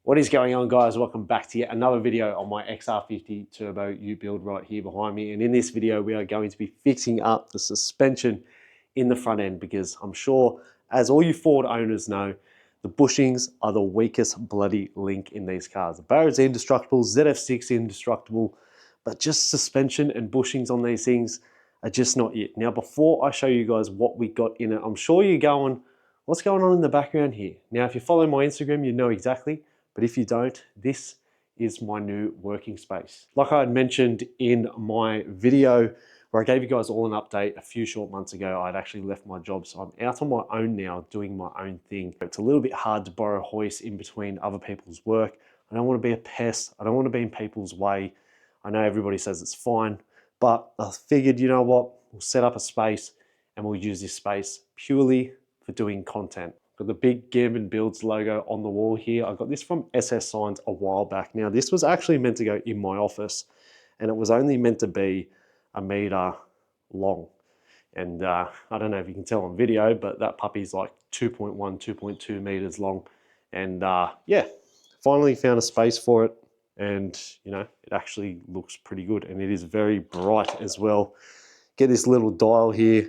What is going on, guys? Welcome back to yet another video on my XR50 Turbo U-Build right here behind me. And in this video, we are going to be fixing up the suspension in the front end because I'm sure, as all you Ford owners know, the bushings are the weakest bloody link in these cars. The Barrett's indestructible, ZF6 indestructible, but just suspension and bushings on these things are just not it. Now, before I show you guys what we got in it, I'm sure you're going, what's going on in the background here? Now, if you follow my Instagram, you know exactly. But if you don't, this is my new working space. Like I had mentioned in my video where I gave you guys all an update a few short months ago, I'd actually left my job. So I'm out on my own now doing my own thing. It's a little bit hard to borrow hoists in between other people's work. I don't want to be a pest. I don't want to be in people's way. I know everybody says it's fine, but I figured, you know what? We'll set up a space and we'll use this space purely for doing content. Got the big GAMBIN.BUILDS logo on the wall here. I got this from SS Signs a while back. Now, this was actually meant to go in my office and it was only meant to be 1 meter long. And I don't know if you can tell on video, but that puppy's like 2.1, 2.2 meters long. And yeah, finally found a space for it. And you know, it actually looks pretty good and it is very bright as well. Get this little dial here,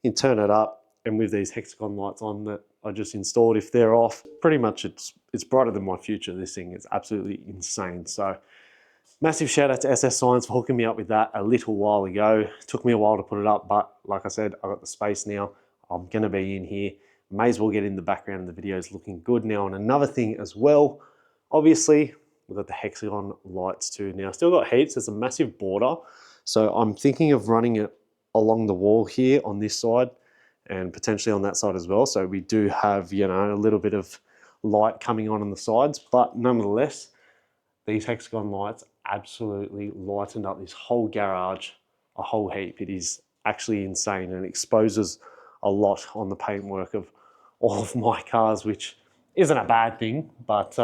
you can turn it up, and with these hexagon lights on that I just installed, if they're off, pretty much it's brighter than my future. This thing is absolutely insane. So massive shout out to SS Signs for hooking me up with that a little while ago. It took me a while to put it up, but like I said, I got the space now. I'm gonna be in here. May as well get in the background and the video is looking good now. And another thing as well, obviously, we've got the hexagon lights too. Now, still got heaps, there's a massive border. So I'm thinking of running it along the wall here on this side and potentially on that side as well. So we do have, you know, a little bit of light coming on the sides, but nonetheless, these hexagon lights absolutely lightened up this whole garage a whole heap. It is actually insane and exposes a lot on the paintwork of all of my cars, which isn't a bad thing, but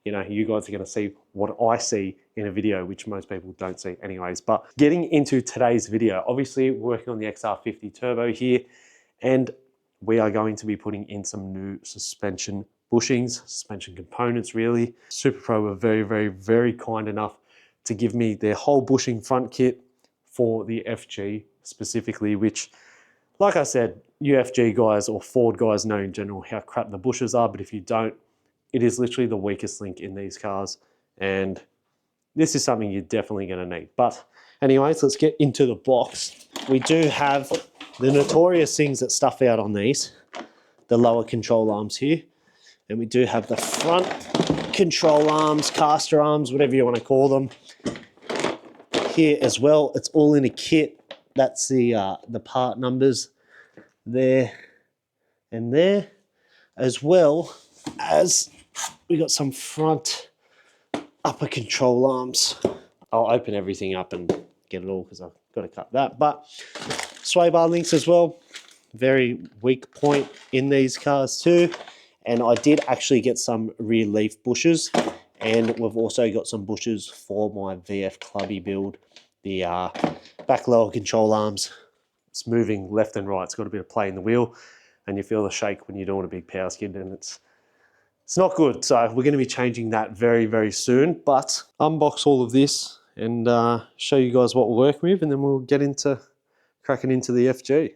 you know, you guys are going to see what I see in a video, which most people don't see anyways. But getting into today's video, obviously we're working on the XR50 Turbo here, and we are going to be putting in some new suspension bushings, suspension components really. Superpro were very, very, very kind enough to give me their whole bushing front kit for the FG specifically, which, like I said, you FG guys or Ford guys know in general how crap the bushes are, but if you don't, it is literally the weakest link in these cars, and this is something you're definitely going to need. But anyways, let's get into the box. We do have the notorious things that stuff out on these, the lower control arms here, and we do have the front control arms, caster arms, whatever you want to call them, here as well. It's all in a kit. That's the part numbers there and there, as well as we got some front upper control arms. I'll open everything up and get it all because I've got to cut that. But sway bar links as well, very weak point in these cars too. And I did actually get some rear leaf bushes, and we've also got some bushes for my VF Clubby build. The back lower control arms, it's moving left and right. It's got a bit of play in the wheel, and you feel the shake when you're doing a big power skid, and it's not good. So we're going to be changing that very, very soon. But unbox all of this and show you guys what we're working with, and then we'll get into cracking into the FG.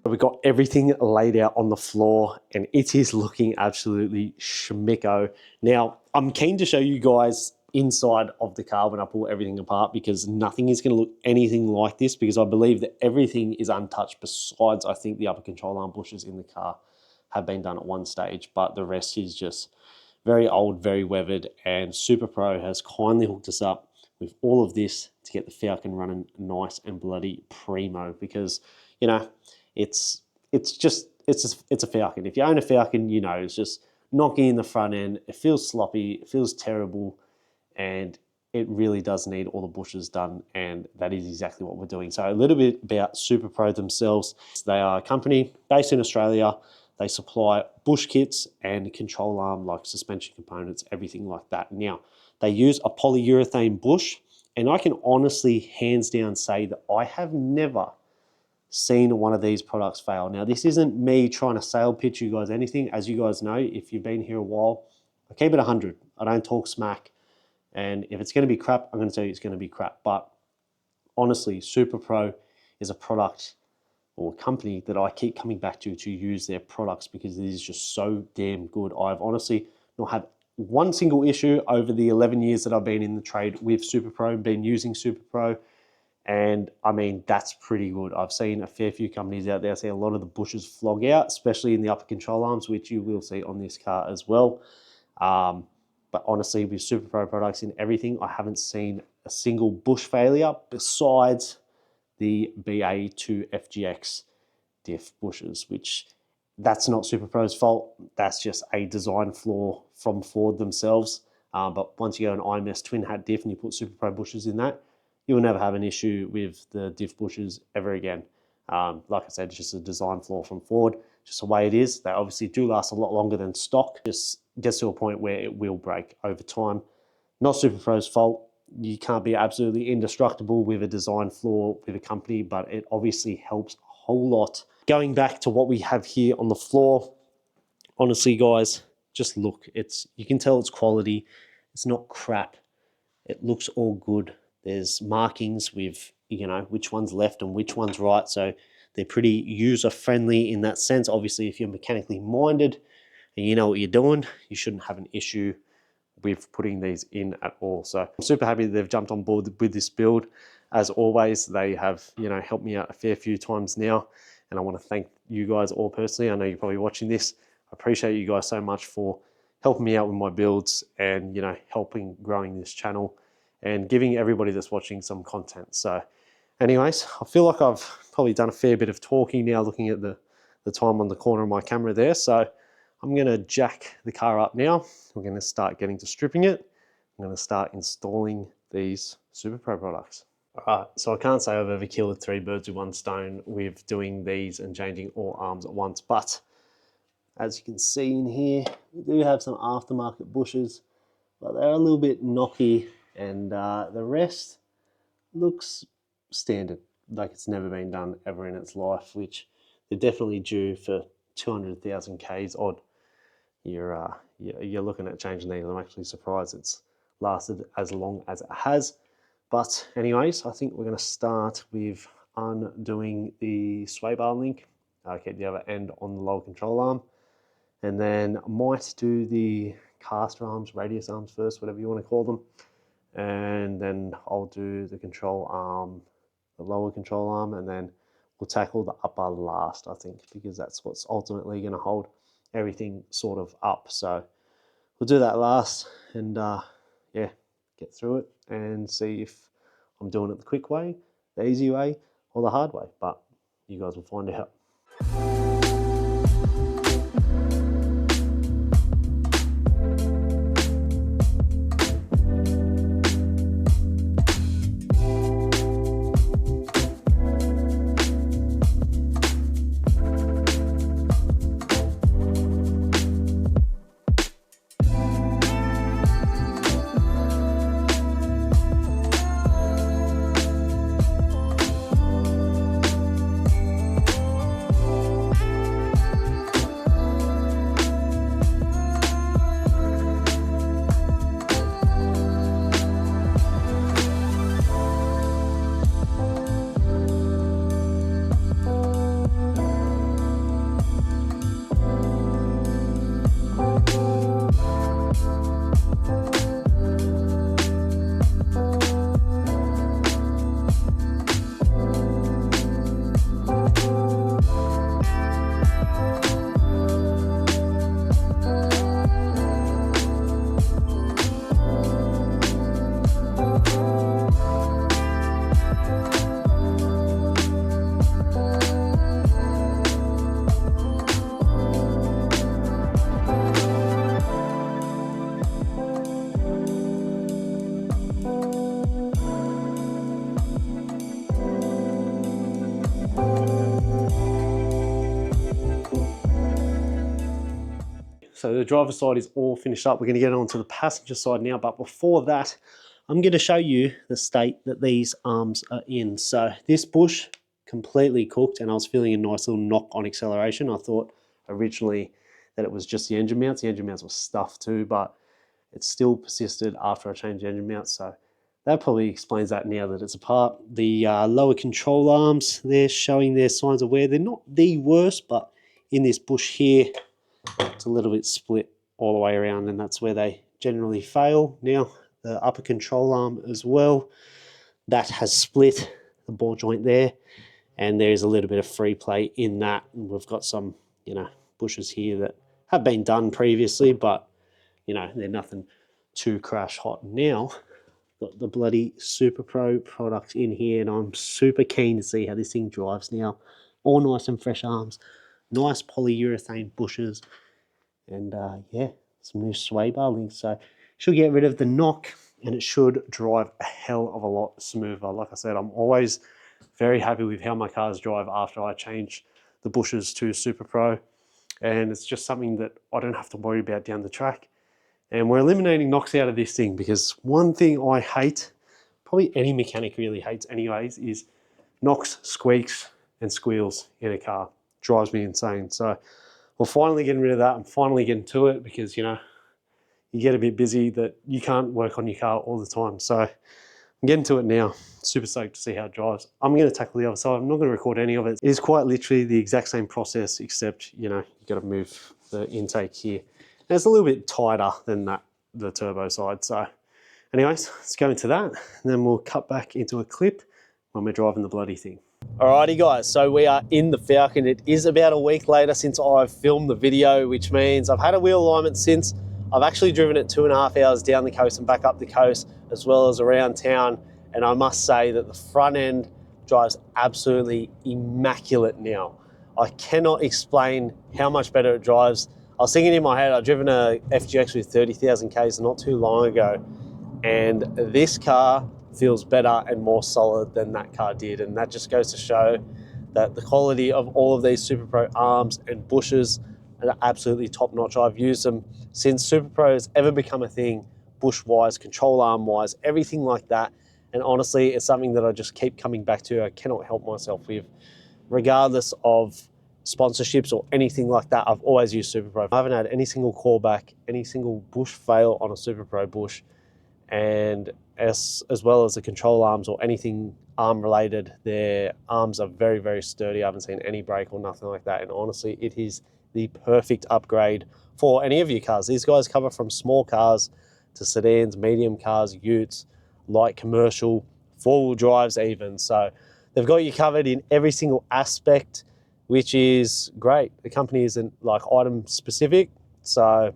We've got everything laid out on the floor and it is looking absolutely schmicko. Now, I'm keen to show you guys inside of the car when I pull everything apart, because nothing is going to look anything like this, because I believe that everything is untouched besides, I think, the upper control arm bushes in the car have been done at one stage, but the rest is just very old, very weathered, and Superpro has kindly hooked us up with all of this to get the Falcon running nice and bloody primo, because, you know, it's a Falcon. If you own a Falcon, you know, it's just knocking in the front end. It feels sloppy, it feels terrible, and it really does need all the bushes done, and that is exactly what we're doing. So a little bit about Superpro themselves. They are a company based in Australia. They supply bush kits and control arm, like suspension components, everything like that. Now, they use a polyurethane bush, and I can honestly, hands down, say that I have never seen one of these products fail. Now, this isn't me trying to sale pitch you guys anything. As you guys know, if you've been here a while, I keep it 100. I don't talk smack. And if it's going to be crap, I'm going to tell you it's going to be crap. But honestly, Superpro is a product or a company that I keep coming back to use their products because it is just so damn good. I've honestly not had one single issue over the 11 years that I've been in the trade with Superpro, been using Superpro. And I mean, that's pretty good. I've seen a fair few companies out there. I see a lot of the bushes flog out, especially in the upper control arms, which you will see on this car as well. But honestly, with Superpro products in everything, I haven't seen a single bush failure besides the BA2 FGX diff bushes, which that's not Superpro's fault. That's just a design flaw from Ford themselves. But once you go an IMS twin hat diff and you put Superpro bushes in that, you will never have an issue with the diff bushes ever again. Like I said, it's just a design flaw from Ford, just the way it is. They obviously do last a lot longer than stock. Just gets to a point where it will break over time. Not Superpro's fault. You can't be absolutely indestructible with a design flaw with a company, but it obviously helps a whole lot. Going back to what we have here on the floor, honestly, guys, just look. You can tell it's quality. It's not crap. It looks all good. There's markings with, you know, which one's left and which one's right. So they're pretty user-friendly in that sense. Obviously, if you're mechanically minded and you know what you're doing, you shouldn't have an issue with putting these in at all. So I'm super happy that they've jumped on board with this build. As always, they have, you know, helped me out a fair few times now. And I want to thank you guys all personally. I know you're probably watching this. I appreciate you guys so much for helping me out with my builds and, you know, helping growing this channel and giving everybody that's watching some content. So anyways, I feel like I've probably done a fair bit of talking now, looking at the time on the corner of my camera there. So I'm going to jack the car up now. We're going to start getting to stripping it. I'm going to start installing these Superpro products. All right, so I can't say I've ever killed 3 birds with 1 stone with doing these and changing all arms at once, but as you can see in here, we do have some aftermarket bushes, but they're a little bit knocky, and the rest looks standard, like it's never been done ever in its life, which they're definitely due for 200,000 Ks odd. You're looking at changing these. I'm actually surprised it's lasted as long as it has. But anyways, I think we're going to start with undoing the sway bar link. Get the other end on the lower control arm. And then I might do the caster arms, radius arms first, whatever you want to call them. And then I'll do the control arm, the lower control arm, and then we'll tackle the upper last, I think, because that's what's ultimately going to hold everything sort of up. So we'll do that last and yeah, get through it and see if I'm doing it the quick way, the easy way, or the hard way. But you guys will find out. So the driver's side is all finished up. We're going to get on to the passenger side now, but before that, I'm going to show you the state that these arms are in. So this bush, completely cooked, and I was feeling a nice little knock on acceleration. I thought originally that it was just the engine mounts. The engine mounts were stuffed too, but it still persisted after I changed the engine mounts. So that probably explains that now that it's apart. The lower control arms, they're showing their signs of wear. They're not the worst, but in this bush here, it's a little bit split all the way around, and that's where they generally fail. Now, the upper control arm as well, that has split the ball joint there, and there's a little bit of free play in that. And we've got some, bushes here that have been done previously, but, they're nothing too crash hot. Now, got the bloody Superpro product in here, and I'm super keen to see how this thing drives now. All nice and fresh arms, nice polyurethane bushes, and yeah, some new sway bar links. So should get rid of the knock, and it should drive a hell of a lot smoother. Like I said, I'm always very happy with how my cars drive after I change the bushes to Superpro, and it's just something that I don't have to worry about down the track. And we're eliminating knocks out of this thing, because one thing I hate, probably any mechanic really hates anyways, is knocks, squeaks, and squeals in a car. Drives me insane. So we're finally getting rid of that. I'm finally getting to it, because, you get a bit busy that you can't work on your car all the time. So I'm getting to it now. Super stoked to see how it drives. I'm going to tackle the other side. I'm not going to record any of it. It is quite literally the exact same process, except, you got to move the intake here. And it's a little bit tighter than the turbo side. So anyways, let's go into that, and then we'll cut back into a clip when we're driving the bloody thing. Alrighty guys, so we are in the Falcon. It is about a week later since I've filmed the video, which means I've had a wheel alignment since. I've actually driven it 2.5 hours down the coast and back up the coast, as well as around town. And I must say that the front end drives absolutely immaculate now. I cannot explain how much better it drives. I was thinking in my head, I'd driven a FGX with 30,000 Ks not too long ago, and this car feels better and more solid than that car did. And that just goes to show that the quality of all of these Superpro arms and bushes are absolutely top notch. I've used them since Superpro has ever become a thing, bush wise, control arm wise, everything like that. And honestly, it's something that I just keep coming back to. I cannot help myself with, regardless of sponsorships or anything like that. I've always used Superpro. I haven't had any single callback, any single bush fail on a Superpro bush. And as well as the control arms or anything arm related, their arms are very, very sturdy. I haven't seen any break or nothing like that. And honestly, it is the perfect upgrade for any of your cars. These guys cover from small cars to sedans, medium cars, utes, light commercial, four-wheel drives even. So they've got you covered in every single aspect, which is great. The company isn't like item specific, so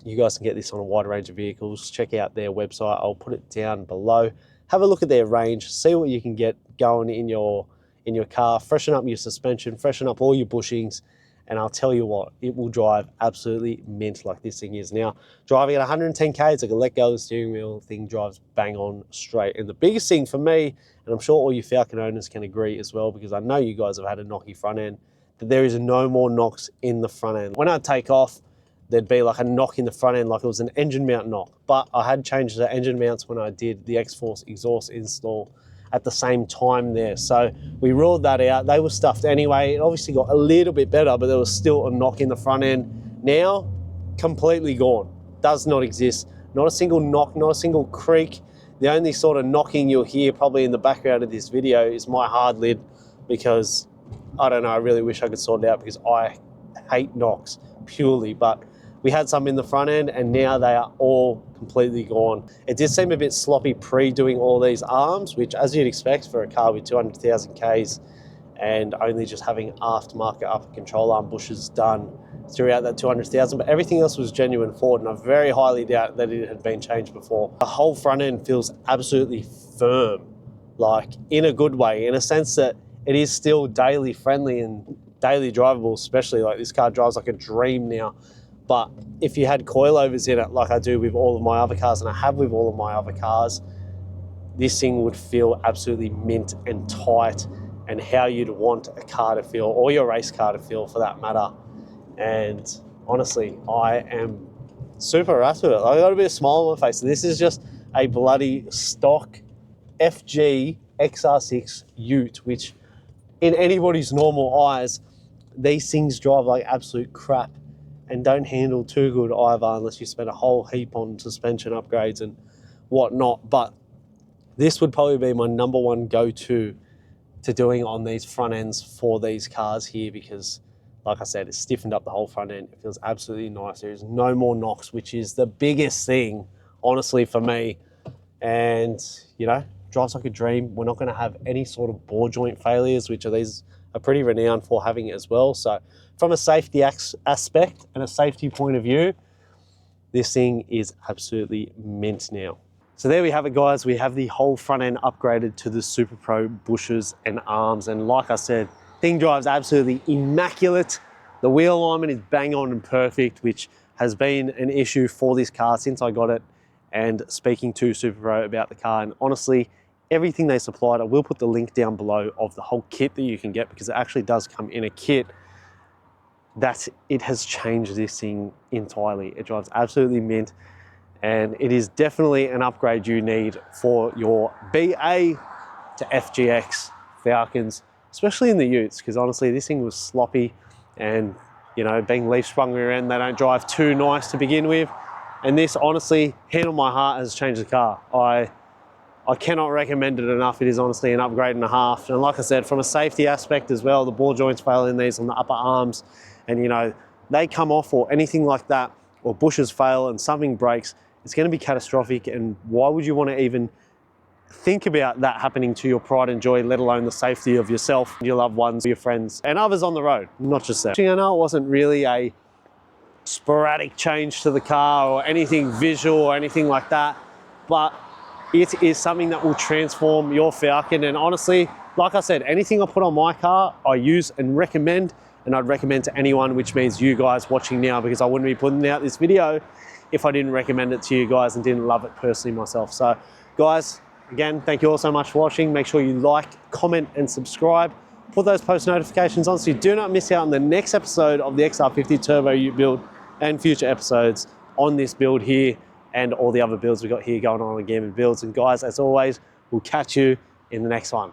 you guys can get this on a wide range of vehicles. Check out their website. I'll put it down below. Have a look at their range. See what you can get going in your car. Freshen up your suspension. Freshen up all your bushings. And I'll tell you what, it will drive absolutely mint like this thing is now. Driving at 110 Ks, I can let go of the steering wheel. Thing drives bang on straight. And the biggest thing for me, and I'm sure all you Falcon owners can agree as well, because I know you guys have had a knocky front end, that there is no more knocks in the front end. When I take off, there'd be like a knock in the front end, like it was an engine mount knock. But I had changed the engine mounts when I did the X-Force exhaust install at the same time there. So we ruled that out. They were stuffed anyway. It obviously got a little bit better, but there was still a knock in the front end. Now, completely gone. Does not exist. Not a single knock, not a single creak. The only sort of knocking you'll hear probably in the background of this video is my hard lid, because I don't know, I really wish I could sort it out, because I hate knocks purely. But we had some in the front end, and now they are all completely gone. It did seem a bit sloppy pre-doing all these arms, which, as you'd expect for a car with 200,000 Ks and only just having aftermarket upper control arm bushes done throughout that 200,000, but everything else was genuine Ford, and I very highly doubt that it had been changed before. The whole front end feels absolutely firm, like in a good way, in a sense that it is still daily friendly and daily drivable, especially like this car drives like a dream now. But if you had coilovers in it, like I do with all of my other cars, and I have with all of my other cars, this thing would feel absolutely mint and tight, and how you'd want a car to feel, or your race car to feel for that matter. And honestly, I am super wrapped with it. I got a bit of smile on my face. This is just a bloody stock FG XR6 Ute, which in anybody's normal eyes, these things drive like absolute crap and don't handle too good either unless you spend a whole heap on suspension upgrades and whatnot. But this would probably be my number one go-to to doing on these front ends for these cars here, because like I said, it's stiffened up the whole front end. It feels absolutely nice. There's no more knocks, which is the biggest thing, honestly, for me. And, you know, drives like a dream. We're not going to have any sort of ball joint failures, which these are pretty renowned for having it as well. So from a safety aspect and a safety point of view, this thing is absolutely mint now. So there we have it, guys. We have the whole front end upgraded to the Superpro bushes and arms. And like I said, thing drives absolutely immaculate. The wheel alignment is bang on and perfect, which has been an issue for this car since I got it. And speaking to Superpro about the car, and honestly, everything they supplied, I will put the link down below of the whole kit that you can get, because it actually does come in a kit, that it has changed this thing entirely. It drives absolutely mint, and it is definitely an upgrade you need for your BA to FGX Falcons, especially in the Utes, because honestly, this thing was sloppy, and you know, being leaf sprung rear end, they don't drive too nice to begin with. And this, honestly, hand on my heart, has changed the car. I cannot recommend it enough. It is honestly an upgrade and a half. And like I said, from a safety aspect as well, the ball joints fail in these on the upper arms, and you know, they come off or anything like that, or bushes fail and something breaks, it's going to be catastrophic. And why would you want to even think about that happening to your pride and joy, let alone the safety of yourself, your loved ones, your friends, and others on the road, not just them. I know it wasn't really a sporadic change to the car or anything visual or anything like that, but it is something that will transform your Falcon. And honestly, like I said, anything I put on my car, I use and recommend, and I'd recommend to anyone, which means you guys watching now, because I wouldn't be putting out this video if I didn't recommend it to you guys and didn't love it personally myself. So guys, again, thank you all so much for watching. Make sure you like, comment, and subscribe. Put those post notifications on so you do not miss out on the next episode of the XR50 Turbo Ute build, and future episodes on this build here and all the other builds we've got here going on GAMBIN.BUILDS. And guys, as always, we'll catch you in the next one.